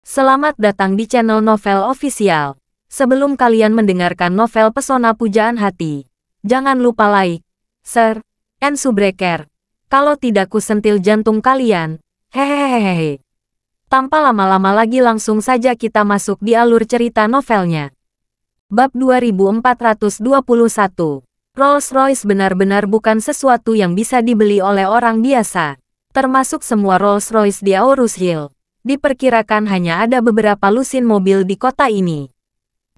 Selamat datang di channel Novel Official. Sebelum kalian mendengarkan novel Pesona Pujaan Hati, jangan lupa like, share, and subscribe. Kalau tidak kusentil jantung kalian. Hehehehe. Tanpa lama-lama lagi langsung saja kita masuk di alur cerita novelnya. Bab 2421. Rolls-Royce benar-benar bukan sesuatu yang bisa dibeli oleh orang biasa. Termasuk semua Rolls-Royce di Aurus Hill. Diperkirakan hanya ada beberapa lusin mobil di kota ini.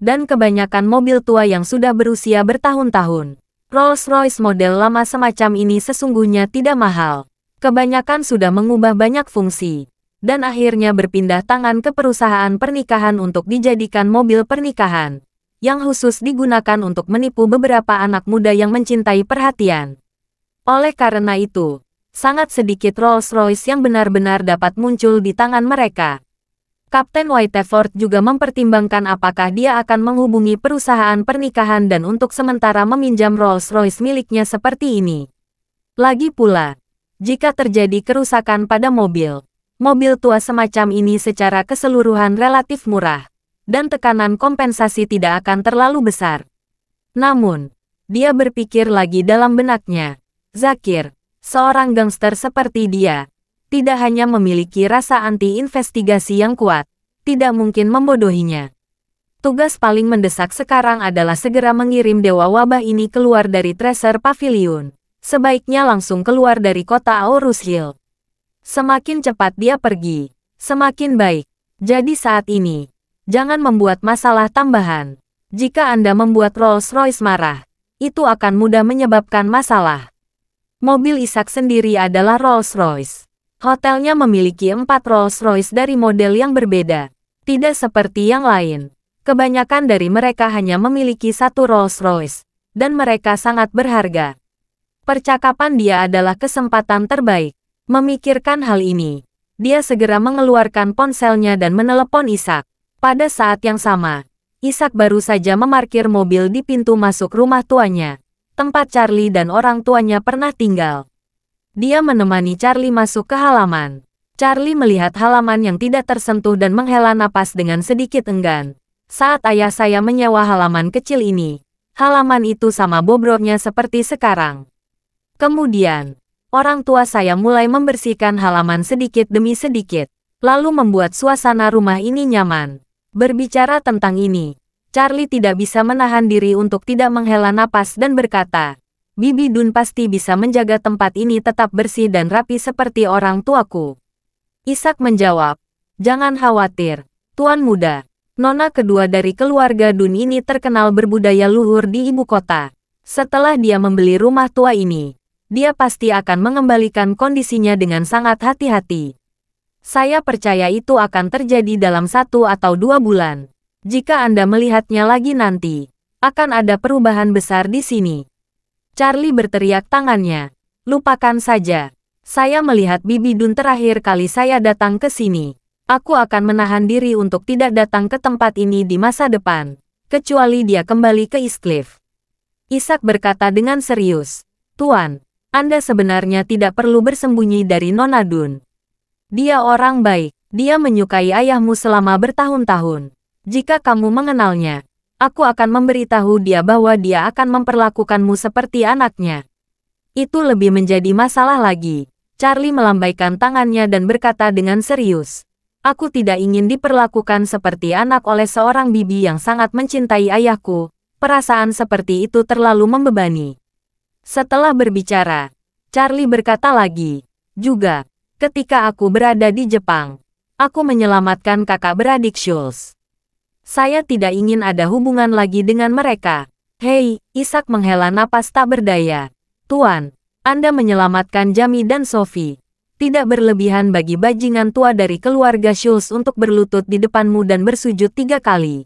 Dan kebanyakan mobil tua yang sudah berusia bertahun-tahun. Rolls-Royce model lama semacam ini sesungguhnya tidak mahal. Kebanyakan sudah mengubah banyak fungsi. Dan akhirnya berpindah tangan ke perusahaan pernikahan untuk dijadikan mobil pernikahan. Yang khusus digunakan untuk menipu beberapa anak muda yang mencintai perhatian. Oleh karena itu, sangat sedikit Rolls-Royce yang benar-benar dapat muncul di tangan mereka. Kapten Whiteford juga mempertimbangkan apakah dia akan menghubungi perusahaan pernikahan dan untuk sementara meminjam Rolls-Royce miliknya seperti ini. Lagi pula, jika terjadi kerusakan pada mobil tua semacam ini secara keseluruhan relatif murah, dan tekanan kompensasi tidak akan terlalu besar. Namun, dia berpikir lagi dalam benaknya, Zakir, seorang gangster seperti dia, tidak hanya memiliki rasa anti-investigasi yang kuat, tidak mungkin membodohinya. Tugas paling mendesak sekarang adalah segera mengirim Dewa Wabah ini keluar dari Treasure Pavilion. Sebaiknya langsung keluar dari kota Aurus Hill. Semakin cepat dia pergi, semakin baik. Jadi saat ini, jangan membuat masalah tambahan. Jika Anda membuat Rolls-Royce marah, itu akan mudah menyebabkan masalah. Mobil Ishak sendiri adalah Rolls-Royce. Hotelnya memiliki 4 Rolls-Royce dari model yang berbeda. Tidak seperti yang lain. Kebanyakan dari mereka hanya memiliki 1 Rolls-Royce. Dan mereka sangat berharga. Percakapan dia adalah kesempatan terbaik. Memikirkan hal ini, dia segera mengeluarkan ponselnya dan menelepon Ishak. Pada saat yang sama, Ishak baru saja memarkir mobil di pintu masuk rumah tuanya, tempat Charlie dan orang tuanya pernah tinggal. Dia menemani Charlie masuk ke halaman. Charlie melihat halaman yang tidak tersentuh dan menghela napas dengan sedikit enggan. Saat ayah saya menyewa halaman kecil ini, halaman itu sama bobroknya seperti sekarang. Kemudian, orang tua saya mulai membersihkan halaman sedikit demi sedikit, lalu membuat suasana rumah ini nyaman. Berbicara tentang ini, Charlie tidak bisa menahan diri untuk tidak menghela napas dan berkata, Bibi Dun pasti bisa menjaga tempat ini tetap bersih dan rapi seperti orang tuaku. Ishak menjawab, jangan khawatir, Tuan Muda. Nona kedua dari keluarga Dun ini terkenal berbudaya luhur di ibu kota. Setelah dia membeli rumah tua ini, dia pasti akan mengembalikan kondisinya dengan sangat hati-hati. Saya percaya itu akan terjadi dalam 1 atau 2 bulan. Jika Anda melihatnya lagi nanti, akan ada perubahan besar di sini. Charlie berteriak tangannya. Lupakan saja. Saya melihat Bibi Dun terakhir kali saya datang ke sini. Aku akan menahan diri untuk tidak datang ke tempat ini di masa depan. Kecuali dia kembali ke Eastcliff. Ishak berkata dengan serius. Tuan, Anda sebenarnya tidak perlu bersembunyi dari Nona Dun. Dia orang baik. Dia menyukai ayahmu selama bertahun-tahun. Jika kamu mengenalnya, aku akan memberitahu dia bahwa dia akan memperlakukanmu seperti anaknya. Itu lebih menjadi masalah lagi. Charlie melambaikan tangannya dan berkata dengan serius. Aku tidak ingin diperlakukan seperti anak oleh seorang bibi yang sangat mencintai ayahku. Perasaan seperti itu terlalu membebani. Setelah berbicara, Charlie berkata lagi. Juga, ketika aku berada di Jepang, aku menyelamatkan kakak beradik Schultz. Saya tidak ingin ada hubungan lagi dengan mereka. Hei, Ishak menghela napas tak berdaya. Tuan, Anda menyelamatkan Jamie dan Sophie. Tidak berlebihan bagi bajingan tua dari keluarga Schultz untuk berlutut di depanmu dan bersujud 3 kali.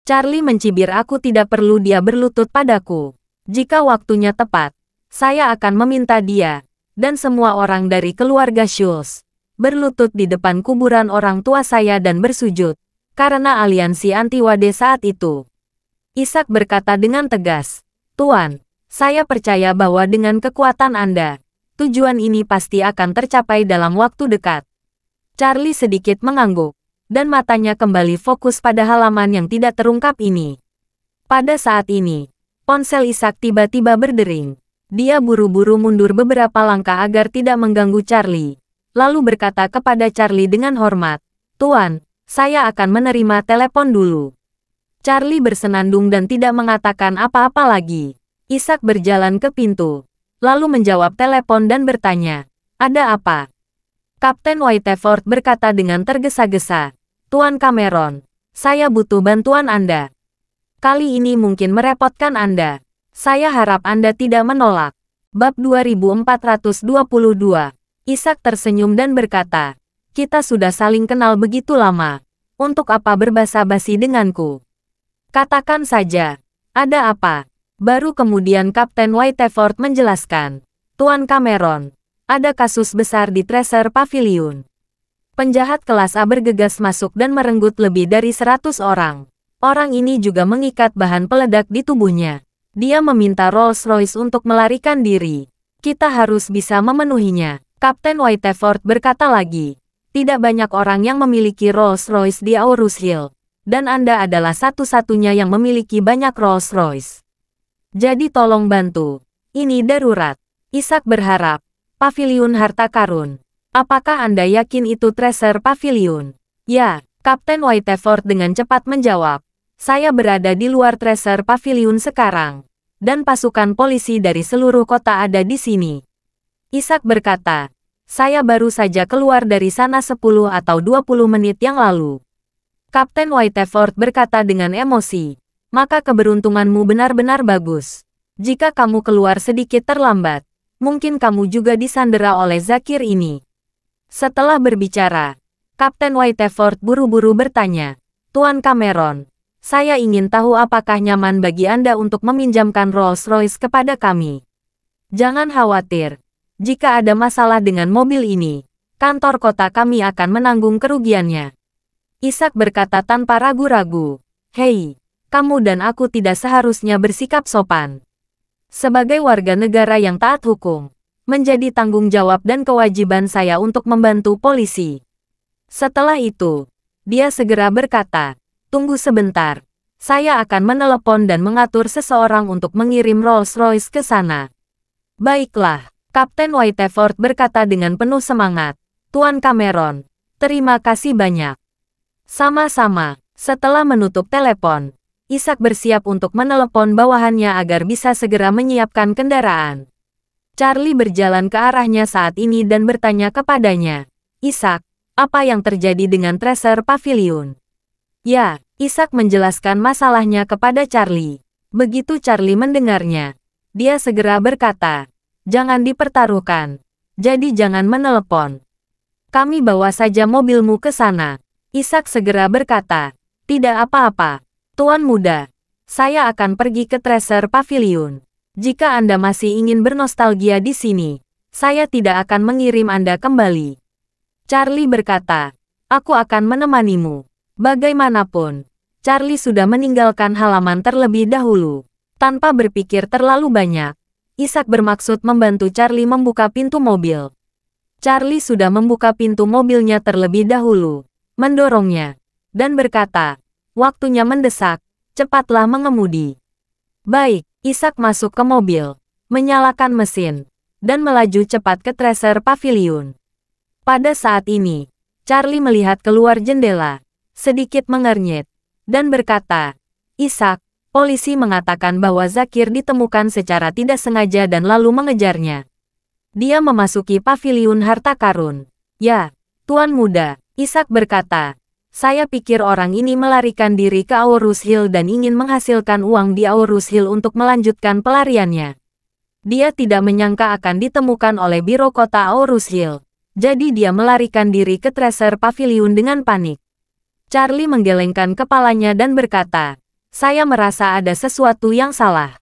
Charlie mencibir aku tidak perlu dia berlutut padaku. Jika waktunya tepat, saya akan meminta dia, dan semua orang dari keluarga Schultz, berlutut di depan kuburan orang tua saya dan bersujud, karena aliansi anti-Wade saat itu. Ishak berkata dengan tegas, Tuan, saya percaya bahwa dengan kekuatan Anda, tujuan ini pasti akan tercapai dalam waktu dekat. Charlie sedikit mengangguk. dan matanya kembali fokus pada halaman yang tidak terungkap ini. Pada saat ini, ponsel Ishak tiba-tiba berdering. Dia buru-buru mundur beberapa langkah agar tidak mengganggu Charlie, lalu berkata kepada Charlie dengan hormat, "Tuan, saya akan menerima telepon dulu." Charlie bersenandung dan tidak mengatakan apa-apa lagi. Ishak berjalan ke pintu, lalu menjawab telepon dan bertanya, "Ada apa?" Kapten Whiteford berkata dengan tergesa-gesa, "Tuan Cameron, saya butuh bantuan Anda. Kali ini mungkin merepotkan Anda. Saya harap Anda tidak menolak." Bab 2422. Ishak tersenyum dan berkata, "Kita sudah saling kenal begitu lama. Untuk apa berbasa-basi denganku? Katakan saja, ada apa?" Baru kemudian Kapten Whiteford menjelaskan, "Tuan Cameron, ada kasus besar di Treasure Pavilion. Penjahat kelas A bergegas masuk dan merenggut lebih dari 100 orang. Orang ini juga mengikat bahan peledak di tubuhnya. Dia meminta Rolls-Royce untuk melarikan diri. Kita harus bisa memenuhinya." Kapten Whiteford berkata lagi, "Tidak banyak orang yang memiliki Rolls-Royce di Aurus Hill, dan Anda adalah satu-satunya yang memiliki banyak Rolls-Royce. Jadi tolong bantu. Ini darurat." Ishak berharap, "Pavilion harta karun. Apakah Anda yakin itu Treasure Pavilion?" "Ya," Kapten Whiteford dengan cepat menjawab. "Saya berada di luar Treasure Pavilion sekarang, dan pasukan polisi dari seluruh kota ada di sini." Ishak berkata, "Saya baru saja keluar dari sana 10 atau 20 menit yang lalu." Kapten Whiteford berkata dengan emosi, "Maka keberuntunganmu benar-benar bagus. Jika kamu keluar sedikit terlambat, mungkin kamu juga disandera oleh Zakir ini." Setelah berbicara, Kapten Whiteford buru-buru bertanya, "Tuan Cameron, saya ingin tahu apakah nyaman bagi Anda untuk meminjamkan Rolls-Royce kepada kami. Jangan khawatir. Jika ada masalah dengan mobil ini, kantor kota kami akan menanggung kerugiannya." Ishak berkata tanpa ragu-ragu, "Hei, kamu dan aku tidak seharusnya bersikap sopan. Sebagai warga negara yang taat hukum, menjadi tanggung jawab dan kewajiban saya untuk membantu polisi." Setelah itu, dia segera berkata, "Tunggu sebentar. Saya akan menelepon dan mengatur seseorang untuk mengirim Rolls-Royce ke sana." "Baiklah," Kapten Whiteford berkata dengan penuh semangat, "Tuan Cameron, terima kasih banyak." Sama-sama. Setelah menutup telepon, Ishak bersiap untuk menelepon bawahannya agar bisa segera menyiapkan kendaraan. Charlie berjalan ke arahnya saat ini dan bertanya kepadanya, "Ishak, apa yang terjadi dengan Treasure Pavilion?" "Ya," Ishak menjelaskan masalahnya kepada Charlie. Begitu Charlie mendengarnya, dia segera berkata, "Jangan dipertaruhkan. Jadi jangan menelepon. Kami bawa saja mobilmu ke sana." Ishak segera berkata, "Tidak apa-apa, Tuan Muda. Saya akan pergi ke Treasure Pavilion. Jika Anda masih ingin bernostalgia di sini, saya tidak akan mengirim Anda kembali." Charlie berkata, "Aku akan menemanimu." Bagaimanapun, Charlie sudah meninggalkan halaman terlebih dahulu. Tanpa berpikir terlalu banyak, Ishak bermaksud membantu Charlie membuka pintu mobil. Charlie sudah membuka pintu mobilnya terlebih dahulu, mendorongnya, dan berkata, "Waktunya mendesak, cepatlah mengemudi." Baik, Ishak masuk ke mobil, menyalakan mesin, dan melaju cepat ke Treasure Pavilion. Pada saat ini, Charlie melihat keluar jendela, sedikit mengernyit, dan berkata, "Ishak, polisi mengatakan bahwa Zakir ditemukan secara tidak sengaja dan lalu mengejarnya. Dia memasuki pavilion harta karun." "Ya, Tuan Muda," Ishak berkata, "saya pikir orang ini melarikan diri ke Aurus Hill dan ingin menghasilkan uang di Aurus Hill untuk melanjutkan pelariannya. Dia tidak menyangka akan ditemukan oleh biro kota Aurus Hill, jadi dia melarikan diri ke Treasure Pavilion dengan panik." Charlie menggelengkan kepalanya dan berkata, "Saya merasa ada sesuatu yang salah."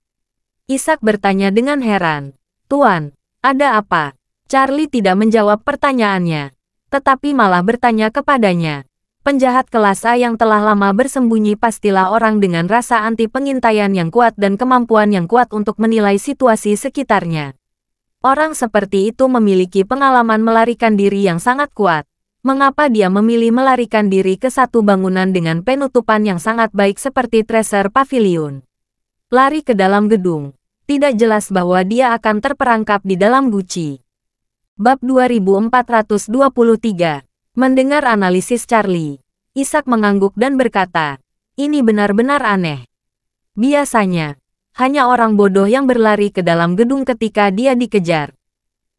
Ishak bertanya dengan heran, "Tuan, ada apa?" Charlie tidak menjawab pertanyaannya, tetapi malah bertanya kepadanya, "Penjahat kelas A yang telah lama bersembunyi pastilah orang dengan rasa anti pengintaian yang kuat dan kemampuan yang kuat untuk menilai situasi sekitarnya. Orang seperti itu memiliki pengalaman melarikan diri yang sangat kuat. Mengapa dia memilih melarikan diri ke satu bangunan dengan penutupan yang sangat baik seperti Treasure Pavilion? Lari ke dalam gedung. Tidak jelas bahwa dia akan terperangkap di dalam guci. Bab 2423. Mendengar analisis Charlie, Ishak mengangguk dan berkata, ini benar-benar aneh. Biasanya, hanya orang bodoh yang berlari ke dalam gedung ketika dia dikejar.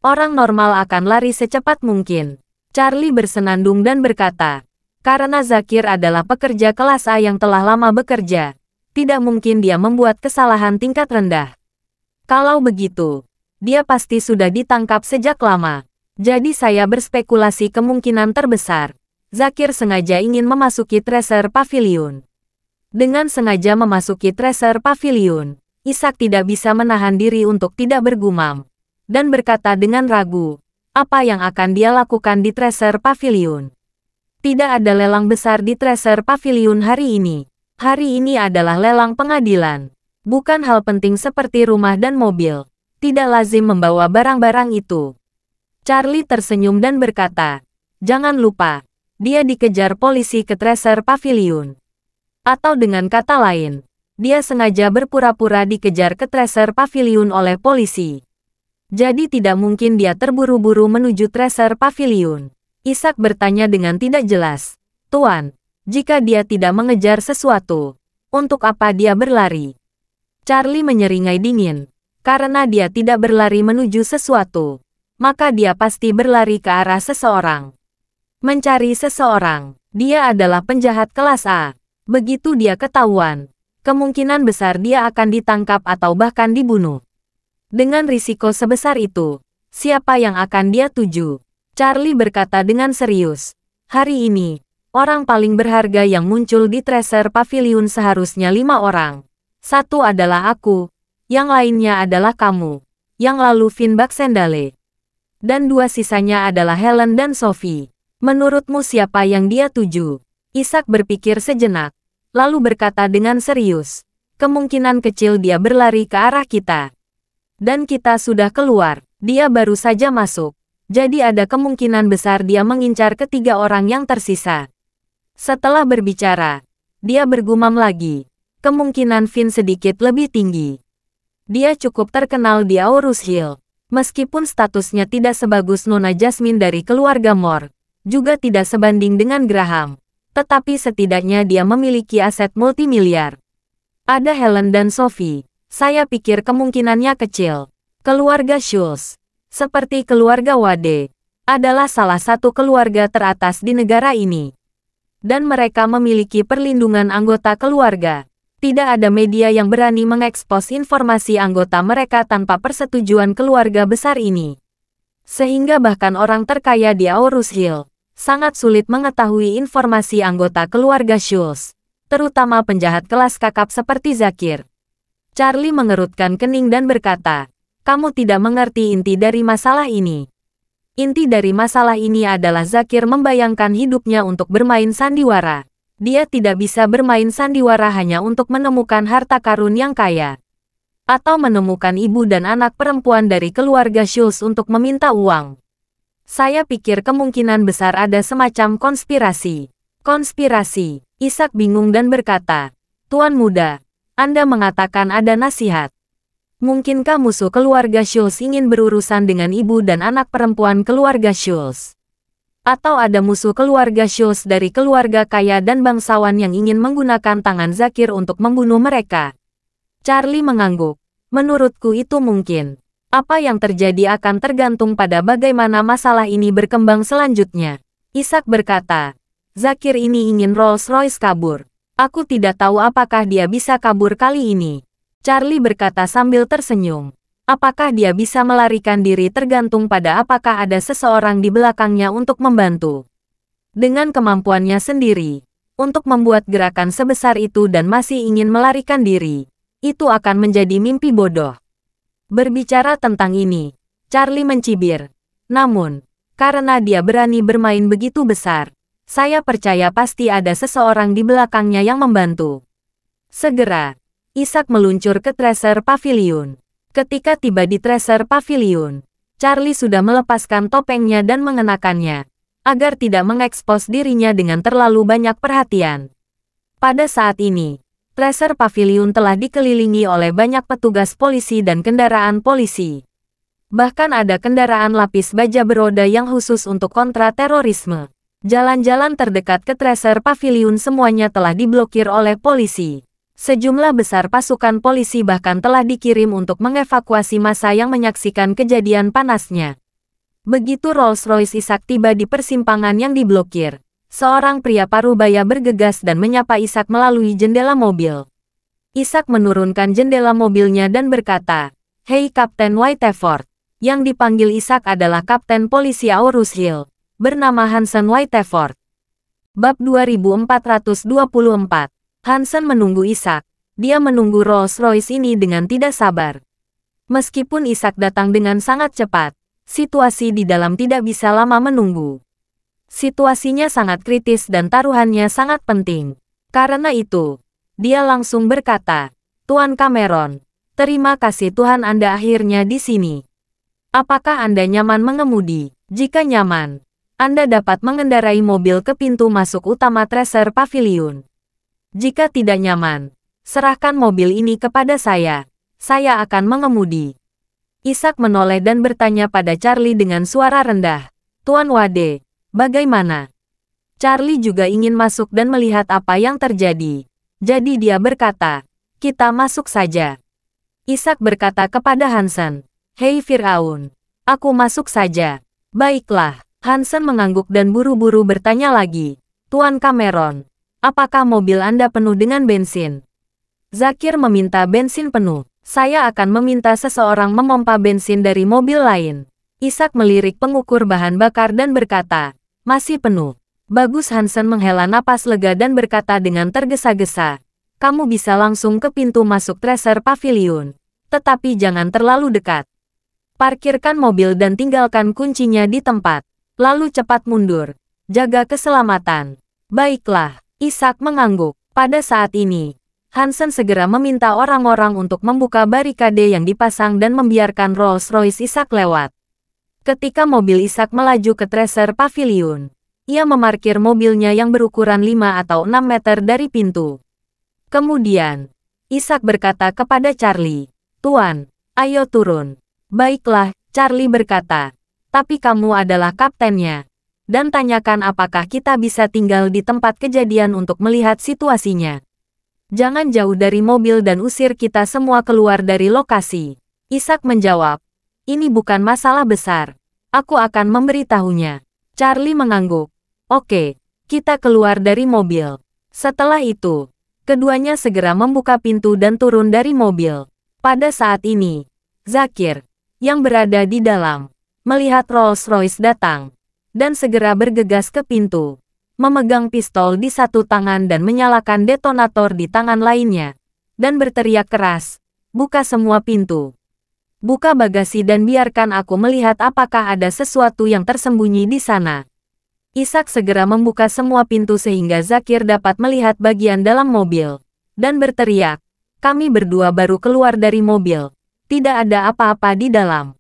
Orang normal akan lari secepat mungkin. Charlie bersenandung dan berkata, karena Zakir adalah pekerja kelas A yang telah lama bekerja, tidak mungkin dia membuat kesalahan tingkat rendah. Kalau begitu, dia pasti sudah ditangkap sejak lama. Jadi saya berspekulasi kemungkinan terbesar, Zakir sengaja ingin memasuki Treasure Pavilion. Dengan sengaja memasuki Treasure Pavilion, Ishak tidak bisa menahan diri untuk tidak bergumam, dan berkata dengan ragu, apa yang akan dia lakukan di Treasure Pavilion? Tidak ada lelang besar di Treasure Pavilion hari ini. Hari ini adalah lelang pengadilan. Bukan hal penting seperti rumah dan mobil. Tidak lazim membawa barang-barang itu. Charlie tersenyum dan berkata, jangan lupa, dia dikejar polisi ke Treasure Pavilion. Atau dengan kata lain, dia sengaja berpura-pura dikejar ke Treasure Pavilion oleh polisi. Jadi tidak mungkin dia terburu-buru menuju Treasure Pavilion. Ishak bertanya dengan tidak jelas. Tuan, jika dia tidak mengejar sesuatu, untuk apa dia berlari? Charlie menyeringai dingin. Karena dia tidak berlari menuju sesuatu, maka dia pasti berlari ke arah seseorang. Mencari seseorang. Dia adalah penjahat kelas A. Begitu dia ketahuan, kemungkinan besar dia akan ditangkap atau bahkan dibunuh. Dengan risiko sebesar itu, siapa yang akan dia tuju? Charlie berkata dengan serius. Hari ini, orang paling berharga yang muncul di Treasure Pavilion seharusnya 5 orang. Satu adalah aku, yang lainnya adalah kamu, yang lalu Finn Baxendale. Dan 2 sisanya adalah Helen dan Sophie. Menurutmu siapa yang dia tuju? Ishak berpikir sejenak, lalu berkata dengan serius. Kemungkinan kecil dia berlari ke arah kita. Dan kita sudah keluar, dia baru saja masuk. Jadi ada kemungkinan besar dia mengincar ketiga orang yang tersisa. Setelah berbicara, dia bergumam lagi. Kemungkinan Finn sedikit lebih tinggi. Dia cukup terkenal di Aurus Hill. Meskipun statusnya tidak sebagus Nona Jasmine dari keluarga Moore, juga tidak sebanding dengan Graham. Tetapi setidaknya dia memiliki aset multimiliar. Ada Helen dan Sophie. Saya pikir kemungkinannya kecil. Keluarga Schultz, seperti keluarga Wade, adalah salah satu keluarga teratas di negara ini. Dan mereka memiliki perlindungan anggota keluarga. Tidak ada media yang berani mengekspos informasi anggota mereka tanpa persetujuan keluarga besar ini. Sehingga bahkan orang terkaya di Aurus Hill sangat sulit mengetahui informasi anggota keluarga Schultz, terutama penjahat kelas kakap seperti Zakir. Charlie mengerutkan kening dan berkata, kamu tidak mengerti inti dari masalah ini. Inti dari masalah ini adalah Zakir membayangkan hidupnya untuk bermain sandiwara. Dia tidak bisa bermain sandiwara hanya untuk menemukan harta karun yang kaya. Atau menemukan ibu dan anak perempuan dari keluarga Schultz untuk meminta uang. Saya pikir kemungkinan besar ada semacam konspirasi. Konspirasi. Ishak bingung dan berkata, Tuan muda, Anda mengatakan ada nasihat. Mungkinkah musuh keluarga Schultz ingin berurusan dengan ibu dan anak perempuan keluarga Schultz? Atau ada musuh keluarga Schultz dari keluarga kaya dan bangsawan yang ingin menggunakan tangan Zakir untuk membunuh mereka? Charlie mengangguk. Menurutku itu mungkin. Apa yang terjadi akan tergantung pada bagaimana masalah ini berkembang selanjutnya. Ishak berkata, Zakir ini ingin Rolls-Royce kabur. Aku tidak tahu apakah dia bisa kabur kali ini. Charlie berkata sambil tersenyum. Apakah dia bisa melarikan diri tergantung pada apakah ada seseorang di belakangnya untuk membantu. Dengan kemampuannya sendiri, untuk membuat gerakan sebesar itu dan masih ingin melarikan diri, itu akan menjadi mimpi bodoh. Berbicara tentang ini, Charlie mencibir. Namun, karena dia berani bermain begitu besar, saya percaya pasti ada seseorang di belakangnya yang membantu. Segera, Ishak meluncur ke Treasure Pavilion. Ketika tiba di Treasure Pavilion, Charlie sudah melepaskan topengnya dan mengenakannya. agar tidak mengekspos dirinya dengan terlalu banyak perhatian. Pada saat ini, Tracer Pavilion telah dikelilingi oleh banyak petugas polisi dan kendaraan polisi. Bahkan ada kendaraan lapis baja beroda yang khusus untuk kontra terorisme. Jalan-jalan terdekat ke Tracer Pavilion semuanya telah diblokir oleh polisi. Sejumlah besar pasukan polisi bahkan telah dikirim untuk mengevakuasi massa yang menyaksikan kejadian panasnya. Begitu Rolls-Royce Ishak tiba di persimpangan yang diblokir, seorang pria parubaya bergegas dan menyapa Ishak melalui jendela mobil. Ishak menurunkan jendela mobilnya dan berkata, "Hei Kapten Whiteford." Yang dipanggil Ishak adalah Kapten Polisi Aurus Hill, bernama Hansen Whiteford. Bab 2424. Hansen menunggu Ishak. Dia menunggu Rolls-Royce ini dengan tidak sabar. Meskipun Ishak datang dengan sangat cepat, situasi di dalam tidak bisa lama menunggu. Situasinya sangat kritis dan taruhannya sangat penting. Karena itu, dia langsung berkata, "Tuan Cameron, terima kasih Tuhan Anda akhirnya di sini. Apakah Anda nyaman mengemudi? Jika nyaman, Anda dapat mengendarai mobil ke pintu masuk utama Tracer Pavilion. Jika tidak nyaman, serahkan mobil ini kepada saya. Saya akan mengemudi." Ishak menoleh dan bertanya pada Charlie dengan suara rendah, "Tuan Wade, bagaimana?" Charlie juga ingin masuk dan melihat apa yang terjadi. Jadi dia berkata, "Kita masuk saja." Ishak berkata kepada Hansen, "Hei Firaun, aku masuk saja." "Baiklah." Hansen mengangguk dan buru-buru bertanya lagi, "Tuan Cameron, apakah mobil Anda penuh dengan bensin?" Zakir meminta bensin penuh. "Saya akan meminta seseorang memompa bensin dari mobil lain." Ishak melirik pengukur bahan bakar dan berkata, "Masih penuh." "Bagus." Hansen menghela napas lega dan berkata dengan tergesa-gesa, "Kamu bisa langsung ke pintu masuk Tracer Pavilion. Tetapi jangan terlalu dekat. Parkirkan mobil dan tinggalkan kuncinya di tempat. Lalu cepat mundur. Jaga keselamatan." "Baiklah." Ishak mengangguk. Pada saat ini, Hansen segera meminta orang-orang untuk membuka barikade yang dipasang dan membiarkan Rolls-Royce Ishak lewat. Ketika mobil Ishak melaju ke Tracer Pavilion, ia memarkir mobilnya yang berukuran 5 atau 6 meter dari pintu. Kemudian, Ishak berkata kepada Charlie, "Tuan, ayo turun." "Baiklah," Charlie berkata, "tapi kamu adalah kaptennya. Dan tanyakan apakah kita bisa tinggal di tempat kejadian untuk melihat situasinya. Jangan jauh dari mobil dan usir kita semua keluar dari lokasi." Ishak menjawab, "Ini bukan masalah besar. Aku akan memberitahunya." Charlie mengangguk. "Oke, kita keluar dari mobil." Setelah itu, keduanya segera membuka pintu dan turun dari mobil. Pada saat ini, Zakir, yang berada di dalam, melihat Rolls-Royce datang, dan segera bergegas ke pintu, memegang pistol di satu tangan dan menyalakan detonator di tangan lainnya, dan berteriak keras, "Buka semua pintu. Buka bagasi dan biarkan aku melihat apakah ada sesuatu yang tersembunyi di sana." Ishak segera membuka semua pintu sehingga Zakir dapat melihat bagian dalam mobil, dan berteriak, "Kami berdua baru keluar dari mobil. Tidak ada apa-apa di dalam.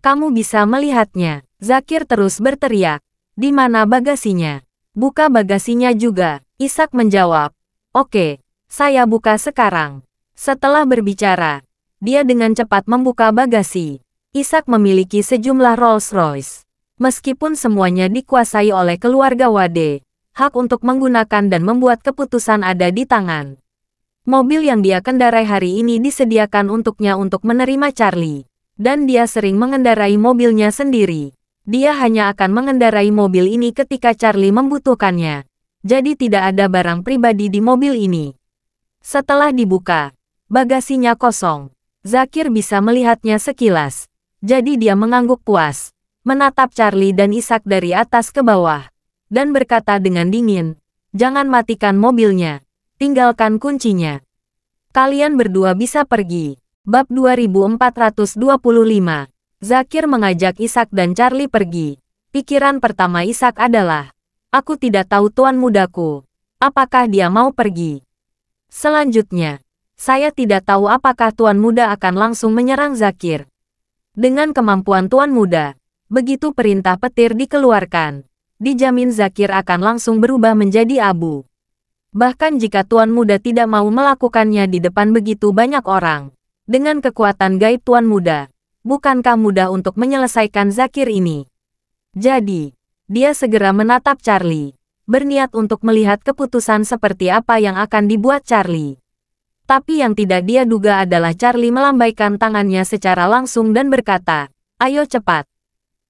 Kamu bisa melihatnya." Zakir terus berteriak, "Di mana bagasinya? Buka bagasinya juga." Ishak menjawab, "Oke, saya buka sekarang." Setelah berbicara, dia dengan cepat membuka bagasi. Ishak memiliki sejumlah Rolls-Royce. Meskipun semuanya dikuasai oleh keluarga Wade, hak untuk menggunakan dan membuat keputusan ada di tangan. Mobil yang dia kendarai hari ini disediakan untuknya untuk menerima Charlie, dan dia sering mengendarai mobilnya sendiri. Dia hanya akan mengendarai mobil ini ketika Charlie membutuhkannya. Jadi tidak ada barang pribadi di mobil ini. Setelah dibuka, bagasinya kosong. Zakir bisa melihatnya sekilas. Jadi dia mengangguk puas, menatap Charlie dan Ishak dari atas ke bawah, dan berkata dengan dingin, "Jangan matikan mobilnya. Tinggalkan kuncinya. Kalian berdua bisa pergi." Bab 2425. Zakir mengajak Ishak dan Charlie pergi. Pikiran pertama Ishak adalah, "Aku tidak tahu tuan mudaku. Apakah dia mau pergi?" Selanjutnya, "Saya tidak tahu apakah tuan muda akan langsung menyerang Zakir." Dengan kemampuan tuan muda, begitu perintah petir dikeluarkan, dijamin Zakir akan langsung berubah menjadi abu. Bahkan jika Tuan Muda tidak mau melakukannya di depan begitu banyak orang. Dengan kekuatan gaib Tuan Muda, bukankah mudah untuk menyelesaikan Zakir ini? Jadi, dia segera menatap Charlie, berniat untuk melihat keputusan seperti apa yang akan dibuat Charlie. Tapi yang tidak dia duga adalah Charlie melambaikan tangannya secara langsung dan berkata, "Ayo cepat."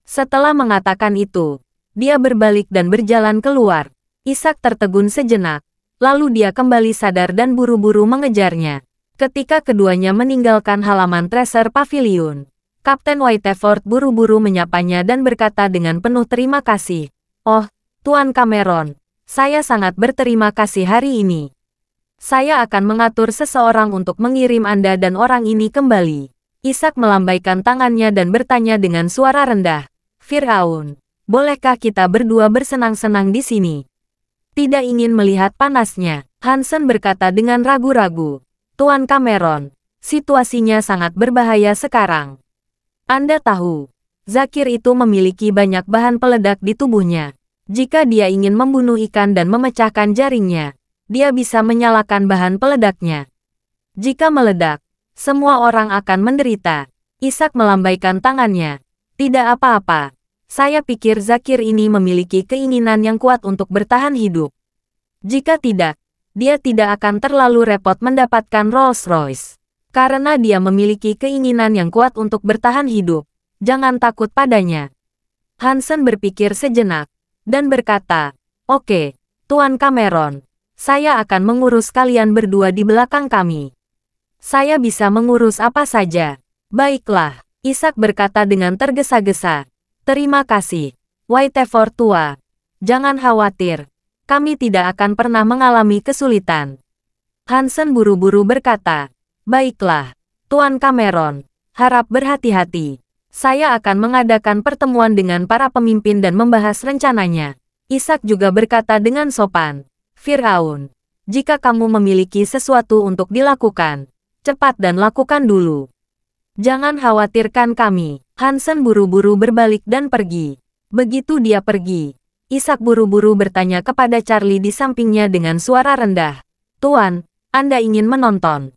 Setelah mengatakan itu, dia berbalik dan berjalan keluar. Ishak tertegun sejenak. Lalu dia kembali sadar dan buru-buru mengejarnya. Ketika keduanya meninggalkan halaman Treasure Pavilion, Kapten Whiteford buru-buru menyapanya dan berkata dengan penuh terima kasih. "Oh, Tuan Cameron, saya sangat berterima kasih hari ini. Saya akan mengatur seseorang untuk mengirim Anda dan orang ini kembali." Ishak melambaikan tangannya dan bertanya dengan suara rendah, "Firaun, bolehkah kita berdua bersenang-senang di sini?" Tidak ingin melihat panasnya, Hansen berkata dengan ragu-ragu. "Tuan Cameron, situasinya sangat berbahaya sekarang. Anda tahu, Zakir itu memiliki banyak bahan peledak di tubuhnya. Jika dia ingin membunuh ikan dan memecahkan jaringnya, dia bisa menyalakan bahan peledaknya. Jika meledak, semua orang akan menderita." Ishak melambaikan tangannya. "Tidak apa-apa. Saya pikir Zakir ini memiliki keinginan yang kuat untuk bertahan hidup. Jika tidak, dia tidak akan terlalu repot mendapatkan Rolls-Royce. Karena dia memiliki keinginan yang kuat untuk bertahan hidup, jangan takut padanya." Hansen berpikir sejenak, dan berkata, "Oke, Tuan Cameron, saya akan mengurus kalian berdua di belakang kami. Saya bisa mengurus apa saja." "Baiklah," Ishak berkata dengan tergesa-gesa. "Terima kasih, Whiteford tua. Jangan khawatir, kami tidak akan pernah mengalami kesulitan." Hansen buru-buru berkata, "Baiklah, Tuan Cameron, harap berhati-hati. Saya akan mengadakan pertemuan dengan para pemimpin dan membahas rencananya." Ishak juga berkata dengan sopan, "Firaun, jika kamu memiliki sesuatu untuk dilakukan, cepat dan lakukan dulu. Jangan khawatirkan kami." Hansen buru-buru berbalik dan pergi. Begitu dia pergi, Ishak buru-buru bertanya kepada Charlie di sampingnya dengan suara rendah, "Tuan, Anda ingin menonton?"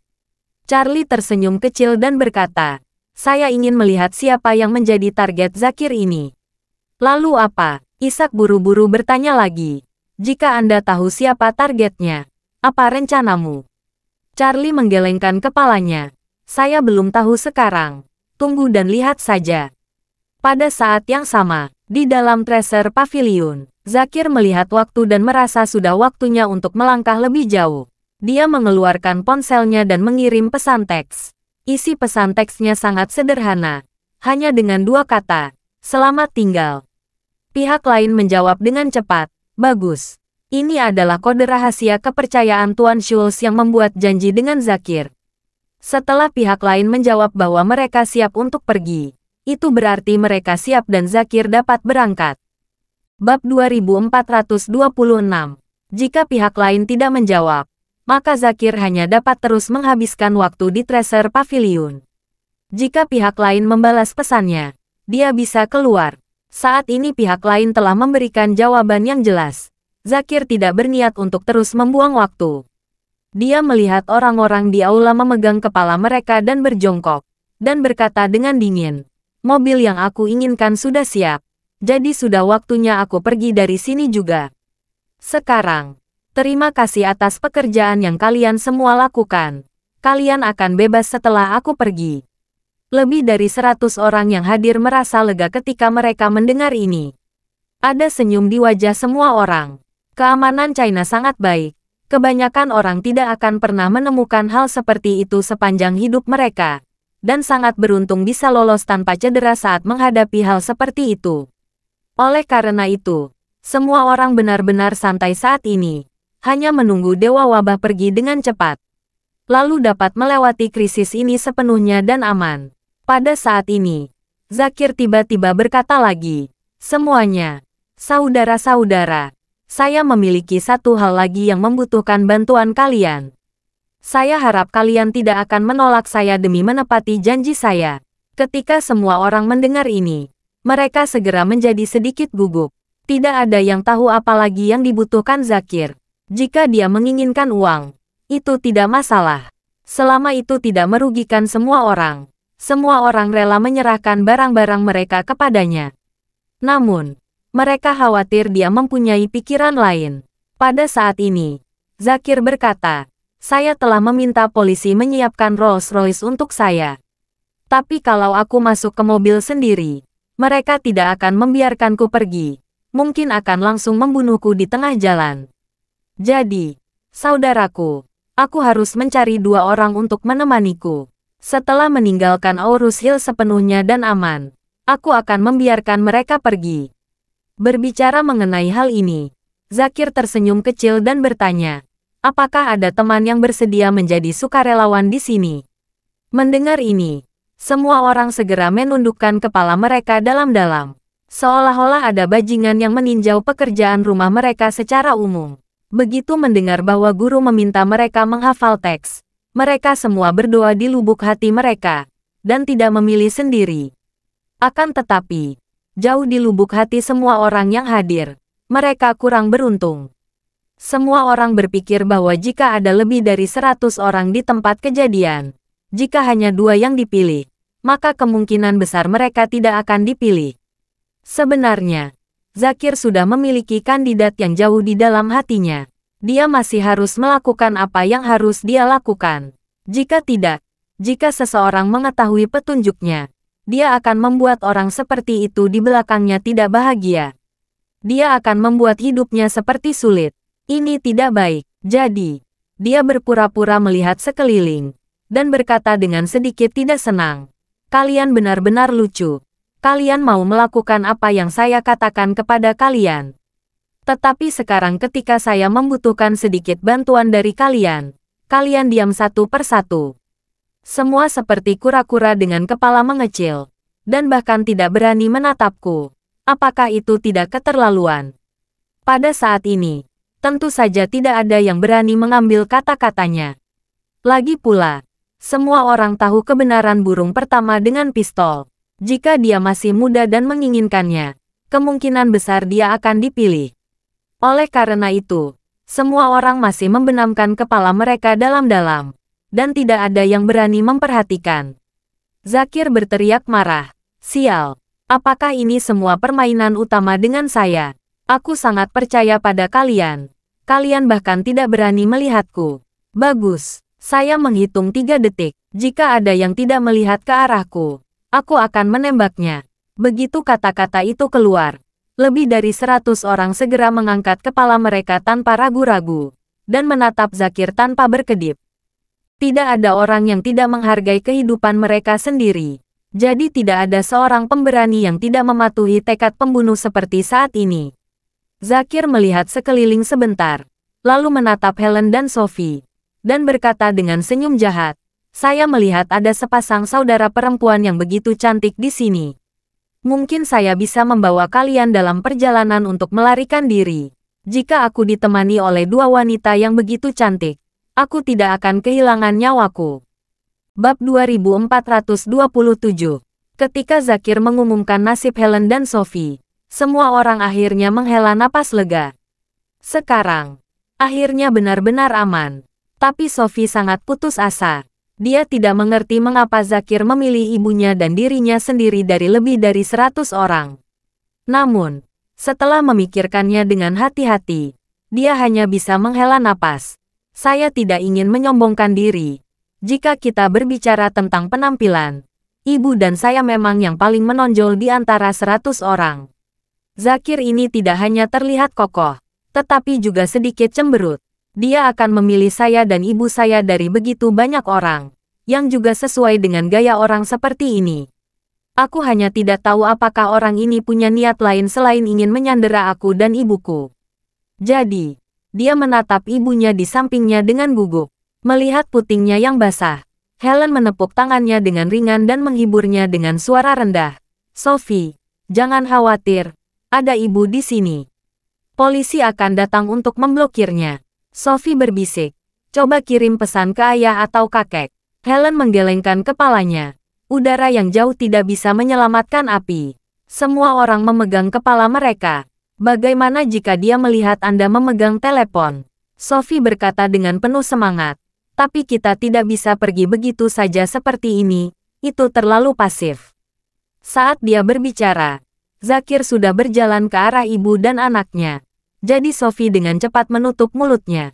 Charlie tersenyum kecil dan berkata, "Saya ingin melihat siapa yang menjadi target Zakir ini." "Lalu apa?" Ishak buru-buru bertanya lagi. "Jika Anda tahu siapa targetnya, apa rencanamu?" Charlie menggelengkan kepalanya. "Saya belum tahu sekarang. Tunggu dan lihat saja." Pada saat yang sama, di dalam Treasure Pavilion, Zakir melihat waktu dan merasa sudah waktunya untuk melangkah lebih jauh. Dia mengeluarkan ponselnya dan mengirim pesan teks. Isi pesan teksnya sangat sederhana, hanya dengan 2 kata, "Selamat tinggal." Pihak lain menjawab dengan cepat, "Bagus. Ini adalah kode rahasia kepercayaan Tuan Schultz yang membuat janji dengan Zakir." Setelah pihak lain menjawab bahwa mereka siap untuk pergi, itu berarti mereka siap dan Zakir dapat berangkat. Bab 2426. Jika pihak lain tidak menjawab, maka Zakir hanya dapat terus menghabiskan waktu di Treasure Pavilion. Jika pihak lain membalas pesannya, dia bisa keluar. Saat ini pihak lain telah memberikan jawaban yang jelas. Zakir tidak berniat untuk terus membuang waktu. Dia melihat orang-orang di aula memegang kepala mereka dan berjongkok, dan berkata dengan dingin, "Mobil yang aku inginkan sudah siap, jadi sudah waktunya aku pergi dari sini juga. Sekarang, terima kasih atas pekerjaan yang kalian semua lakukan. Kalian akan bebas setelah aku pergi." Lebih dari 100 orang yang hadir merasa lega ketika mereka mendengar ini. Ada senyum di wajah semua orang. Keamanan China sangat baik. Kebanyakan orang tidak akan pernah menemukan hal seperti itu sepanjang hidup mereka, dan sangat beruntung bisa lolos tanpa cedera saat menghadapi hal seperti itu. Oleh karena itu, semua orang benar-benar santai saat ini, hanya menunggu Dewa Wabah pergi dengan cepat, lalu dapat melewati krisis ini sepenuhnya dan aman. Pada saat ini, Zakir tiba-tiba berkata lagi, "Semuanya, saudara-saudara, saya memiliki satu hal lagi yang membutuhkan bantuan kalian. Saya harap kalian tidak akan menolak saya demi menepati janji saya." Ketika semua orang mendengar ini, mereka segera menjadi sedikit gugup. Tidak ada yang tahu apalagi yang dibutuhkan Zakir. Jika dia menginginkan uang, itu tidak masalah. Selama itu tidak merugikan semua orang rela menyerahkan barang-barang mereka kepadanya. Namun, mereka khawatir dia mempunyai pikiran lain. Pada saat ini, Zakir berkata, saya telah meminta polisi menyiapkan Rolls-Royce untuk saya. Tapi kalau aku masuk ke mobil sendiri, mereka tidak akan membiarkanku pergi. Mungkin akan langsung membunuhku di tengah jalan. Jadi, saudaraku, aku harus mencari 2 orang untuk menemaniku. Setelah meninggalkan Aurus Hill sepenuhnya dan aman, aku akan membiarkan mereka pergi. Berbicara mengenai hal ini, Zakir tersenyum kecil dan bertanya, apakah ada teman yang bersedia menjadi sukarelawan di sini? Mendengar ini, semua orang segera menundukkan kepala mereka dalam-dalam. Seolah-olah ada bajingan yang meninjau pekerjaan rumah mereka secara umum. Begitu mendengar bahwa guru meminta mereka menghafal teks, mereka semua berdoa di lubuk hati mereka, dan tidak memilih sendiri. Akan tetapi, jauh di lubuk hati semua orang yang hadir, mereka kurang beruntung. Semua orang berpikir bahwa jika ada lebih dari 100 orang di tempat kejadian, jika hanya 2 yang dipilih, maka kemungkinan besar mereka tidak akan dipilih. Sebenarnya, Zakir sudah memiliki kandidat yang jauh di dalam hatinya. Dia masih harus melakukan apa yang harus dia lakukan. Jika tidak, jika seseorang mengetahui petunjuknya, dia akan membuat orang seperti itu di belakangnya tidak bahagia. Dia akan membuat hidupnya seperti sulit. Ini tidak baik. Jadi, dia berpura-pura melihat sekeliling, dan berkata dengan sedikit tidak senang, kalian benar-benar lucu. Kalian mau melakukan apa yang saya katakan kepada kalian. Tetapi sekarang ketika saya membutuhkan sedikit bantuan dari kalian, kalian diam satu persatu. Semua seperti kura-kura dengan kepala mengecil, dan bahkan tidak berani menatapku. Apakah itu tidak keterlaluan? Pada saat ini, tentu saja tidak ada yang berani mengambil kata-katanya. Lagi pula, semua orang tahu kebenaran burung pertama dengan pistol. Jika dia masih muda dan menginginkannya, kemungkinan besar dia akan dipilih. Oleh karena itu, semua orang masih membenamkan kepala mereka dalam-dalam, dan tidak ada yang berani memperhatikan. Zakir berteriak marah, sial, apakah ini semua permainan utama dengan saya? Aku sangat percaya pada kalian. Kalian bahkan tidak berani melihatku. Bagus, saya menghitung 3 detik. Jika ada yang tidak melihat ke arahku, aku akan menembaknya. Begitu kata-kata itu keluar, lebih dari 100 orang segera mengangkat kepala mereka tanpa ragu-ragu, dan menatap Zakir tanpa berkedip. Tidak ada orang yang tidak menghargai kehidupan mereka sendiri. Jadi tidak ada seorang pemberani yang tidak mematuhi tekad pembunuh seperti saat ini. Zakir melihat sekeliling sebentar, lalu menatap Helen dan Sophie, dan berkata dengan senyum jahat, saya melihat ada sepasang saudara perempuan yang begitu cantik di sini. Mungkin saya bisa membawa kalian dalam perjalanan untuk melarikan diri. Jika aku ditemani oleh 2 wanita yang begitu cantik, aku tidak akan kehilangan nyawaku. Bab 2427. Ketika Zakir mengumumkan nasib Helen dan Sophie, semua orang akhirnya menghela napas lega. Sekarang, akhirnya benar-benar aman. Tapi Sophie sangat putus asa. Dia tidak mengerti mengapa Zakir memilih ibunya dan dirinya sendiri dari lebih dari 100 orang. Namun, setelah memikirkannya dengan hati-hati, dia hanya bisa menghela napas. Saya tidak ingin menyombongkan diri. Jika kita berbicara tentang penampilan, ibu dan saya memang yang paling menonjol di antara 100 orang. Zakir ini tidak hanya terlihat kokoh, tetapi juga sedikit cemberut. Dia akan memilih saya dan ibu saya dari begitu banyak orang, yang juga sesuai dengan gaya orang seperti ini. Aku hanya tidak tahu apakah orang ini punya niat lain selain ingin menyandera aku dan ibuku. Jadi, dia menatap ibunya di sampingnya dengan gugup. Melihat putingnya yang basah, Helen menepuk tangannya dengan ringan dan menghiburnya dengan suara rendah. Sophie, jangan khawatir, ada ibu di sini. Polisi akan datang untuk memblokirnya. Sophie berbisik, coba kirim pesan ke ayah atau kakek. Helen menggelengkan kepalanya. Udara yang jauh tidak bisa menyelamatkan api. Semua orang memegang kepala mereka. Bagaimana jika dia melihat Anda memegang telepon? Sophie berkata dengan penuh semangat. Tapi kita tidak bisa pergi begitu saja seperti ini, itu terlalu pasif. Saat dia berbicara, Zakir sudah berjalan ke arah ibu dan anaknya. Jadi Sophie dengan cepat menutup mulutnya.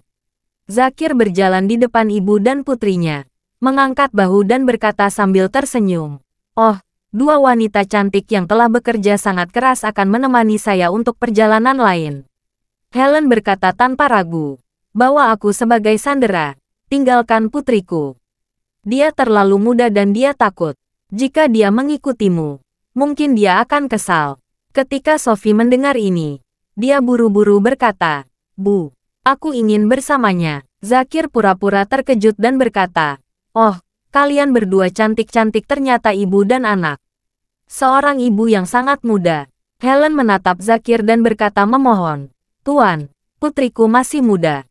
Zakir berjalan di depan ibu dan putrinya, mengangkat bahu dan berkata sambil tersenyum. Oh, dua wanita cantik yang telah bekerja sangat keras akan menemani saya untuk perjalanan lain. Helen berkata tanpa ragu, bawa aku sebagai sandera, tinggalkan putriku. Dia terlalu muda dan dia takut. Jika dia mengikutimu, mungkin dia akan kesal. Ketika Sophie mendengar ini, dia buru-buru berkata, Bu, aku ingin bersamanya. Zakir pura-pura terkejut dan berkata, oh, kalian berdua cantik-cantik ternyata ibu dan anak. Seorang ibu yang sangat muda. Helen menatap Zakir dan berkata memohon, Tuan, putriku masih muda.